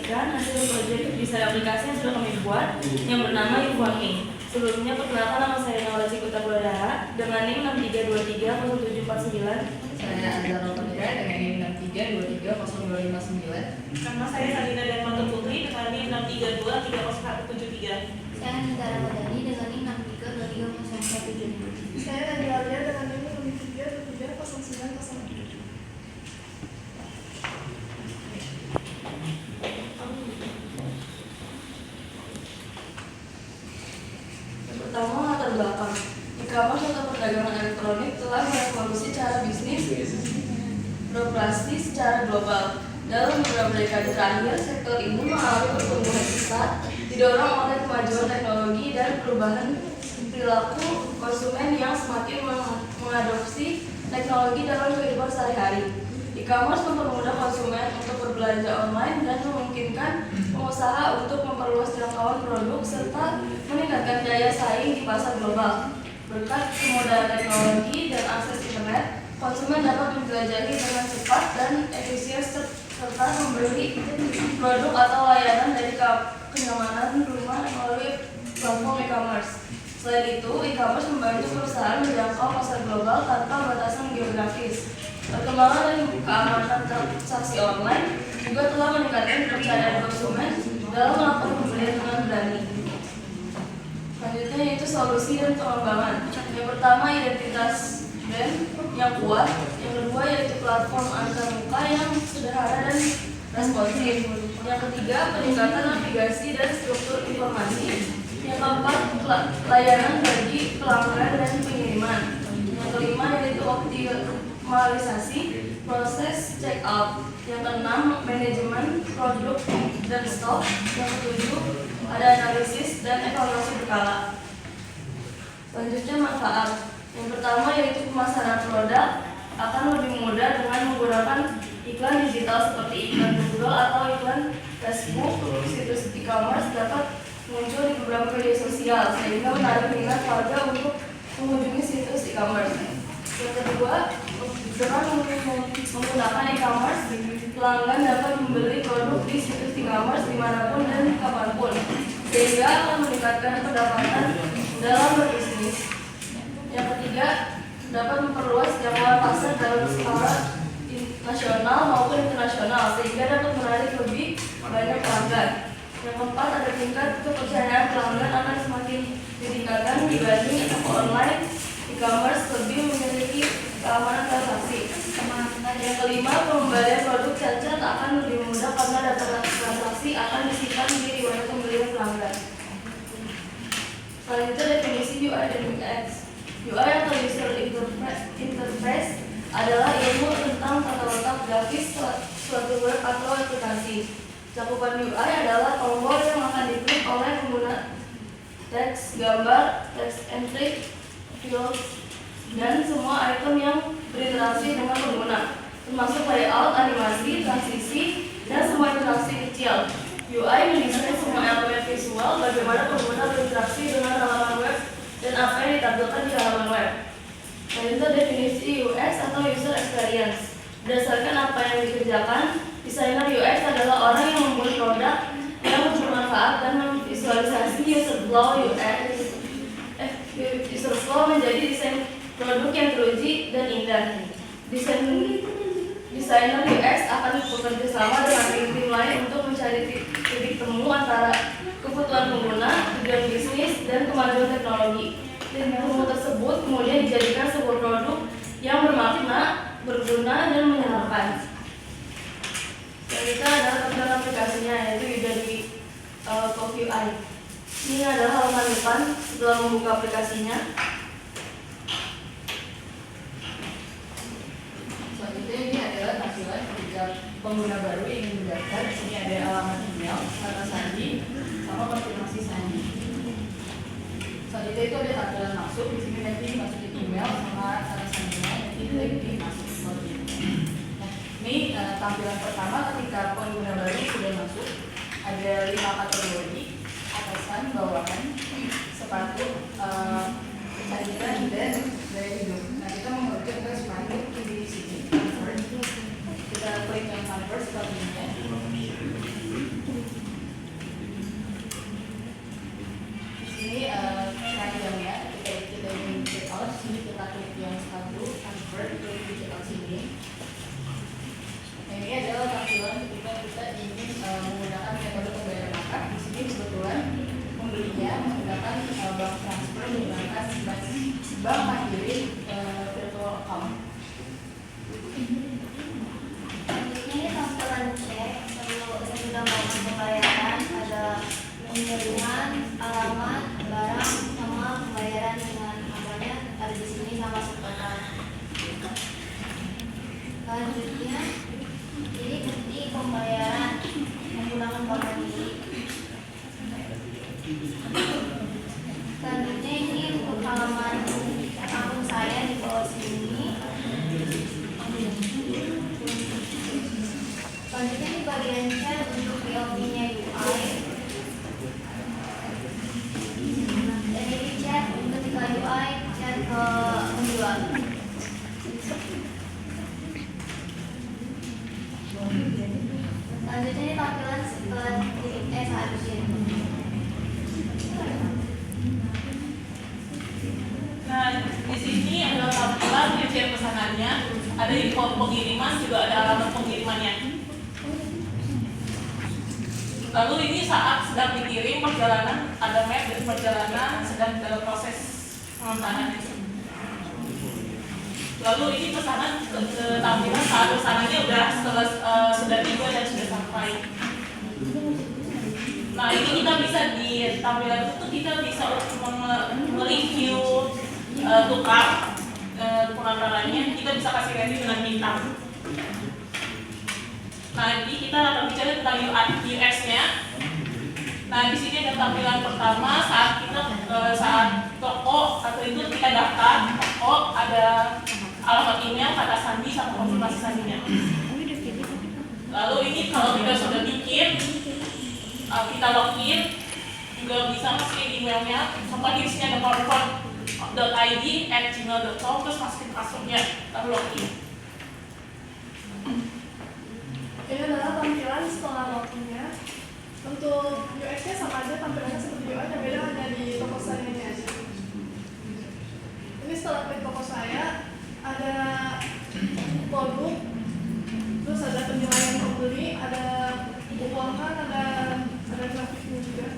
menyaksikan hasil proyek desain aplikasi yang sudah kami buat yang bernama eForming. Sebelumnya perkenalkan, nama saya Naura Cikuta Buladara dengan NIM 63230749. Saya Azhar Nopendra dengan NIM 63230259. Nama saya Salina Darmanto Putri dengan NIM 632307173. Saya Nita Ramadhani dengan NIM 63230175. Saya Nadia Alia dengan NIM 63230907. Pertama, latar belakang. E-commerce atau perdagangan elektronik telah merevolusi cara bisnis beroperasi secara global. Dalam beberapa dekade terakhir, sektor ini mengalami pertumbuhan pesat, didorong oleh kemajuan teknologi dan perubahan perilaku konsumen yang semakin mengadopsi teknologi dalam kehidupan sehari-hari. E-commerce mempermudah konsumen untuk berbelanja online dan memungkinkan pengusaha untuk memperluas jangkauan produk serta meningkatkan daya saing di pasar global. Berkat kemudahan teknologi dan akses internet, konsumen dapat menjelajahi dengan cepat dan efisien serta membeli produk atau layanan dari kenyamanan rumah melalui platform e-commerce. Selain itu, e-commerce membantu perusahaan menjangkau pasar global tanpa batasan geografis. Perkembangan dan keamanan transaksi online juga telah meningkatkan kepercayaan konsumen dalam melakukan pembelian dengan berani. Selanjutnya yaitu solusi dan pengembangan. Yang pertama, identitas brand yang kuat. Yang kedua yaitu platform antarmuka yang sederhana dan responsif. Yang ketiga, peningkatan navigasi dan struktur informasi. Yang keempat, layanan bagi pelanggan dan pengiriman. Yang kelima yaitu optimalisasi proses check out. Yang keenam, manajemen produk dan stok. Yang ketujuh, ada analisis dan evaluasi berkala. Selanjutnya, manfaat. Yang pertama yaitu pemasaran produk akan lebih mudah dengan menggunakan iklan digital seperti iklan Google atau iklan Facebook. Situs e-commerce dapat muncul di beberapa media sosial sehingga menarik minat warga untuk mengunjungi situs e-commerce. Yang kedua, dengan menggunakan e-commerce, pelanggan dapat membeli produk di situs e-commerce dimanapun dan kapanpun, sehingga akan meningkatkan pendapatan dalam berbisnis. Yang ketiga, dapat memperluas jangkauan pasar dalam skala nasional maupun internasional, sehingga dapat menarik lebih banyak pelanggan. Yang keempat, ada tingkat kepercayaan pelanggan akan semakin ditingkatkan dibanding toko online. E-commerce lebih memiliki keamanan transaksi. Yang kelima, pengembalian produk cacat akan lebih mudah karena data transaksi akan disimpan di riwayat pembelian pelanggan. Selanjutnya, definisi UI dan UX. UI atau User Interface adalah ilmu tentang tata letak grafis suatu web atau aplikasi. Cakupan UI adalah tombol yang akan diklik oleh pengguna, teks, gambar, teks entry, fields, dan semua item yang berinteraksi dengan pengguna, termasuk layout, animasi, transisi, dan semua interaksi kecil. UI mendesain semua elemen visual, bagaimana pengguna berinteraksi dengan halaman web, dan apa yang ditampilkan di halaman web. Selanjutnya, definisi UX atau User Experience. Berdasarkan apa yang dikerjakan, desainer UX adalah orang yang membuat produk yang bermanfaat dan memvisualisasi user flow menjadi desain produk yang teruji dan indah. Desainer UX akan bekerja sama dengan tim lain untuk mencari titik temu antara kebutuhan pengguna, tujuan bisnis, dan kemajuan teknologi. Titik temu tersebut kemudian dijadikan sebuah produk yang bermakna, berguna, dan menyenangkan. Selanjutnya adalah tampilan aplikasinya, yaitu dari Coffee UI. Ini adalah halaman depan setelah membuka aplikasinya. Selanjutnya ini adalah tampilan ketika pengguna baru ingin mendaftar. Di sini ada alamat email, kata sandi, sama konfirmasi sandi. Selanjutnya itu ada tampilan masuk. Di sini nanti masukin email sama kata sandinya, nanti klik di masuk seperti ini. Nah, ini tampilan pertama ketika pengguna baru sudah masuk. Ada 5 kategori: atasan, bawahan, sepatu, kecantikan, dan gaya hidup. Nah, kita mengerucut ke sepatu di sini. Kita klik yang convert seperti ini. menggunakan bank mandiri virtual account. Selanjutnya ini tampilan cek sesudah melakukan pembayaran, ada pengiriman, alamat, barang, sama pembayaran dengan apanya ada di sini sama seperti. Selanjutnya ini bukti pembayaran menggunakan bank mandiri. Selanjutnya ini untuk halaman akun saya di bawah sini. Selanjutnya di bagian chat untuk POV-nya UI. Dan ini chat ketika UI chat ke penjual. Selanjutnya ini tampilan setelah seharusnya. Nah, di sini ada tampilan rincian pesanannya, ada info pengiriman, juga ada alamat pengirimannya. Lalu ini saat sedang dikirim perjalanan, ada map dari perjalanan sedang dalam proses pengentanan. Lalu ini pesanan tampilan saat pesanannya sudah tiba dan sudah sampai. Nah, ini kita bisa di tampilan itu kita bisa mereview tukar pengantarannya, kita bisa kasih rating dengan bintang. Nah, jadi kita akan bicara tentang UX-nya. Nah, di sini ada tampilan pertama saat kita saat toko atau itu kita daftar toko, ada alamat email, kata sandi, sama konfirmasi sandinya. Lalu ini kalau kita sudah bikin, kita login, juga bisa masukin emailnya. Contohnya di sini ada convert.id@gmail.com, terus masukin passwordnya, lalu login. Ini adalah tampilan setelah loginnya. Untuk UX-nya sama aja, tampilannya seperti UI, yang beda hanya di toko saya ini aja. Ini setelah klik toko saya, ada produk, terus ada penilaian pembeli, ada keuangan, ada grafiknya juga.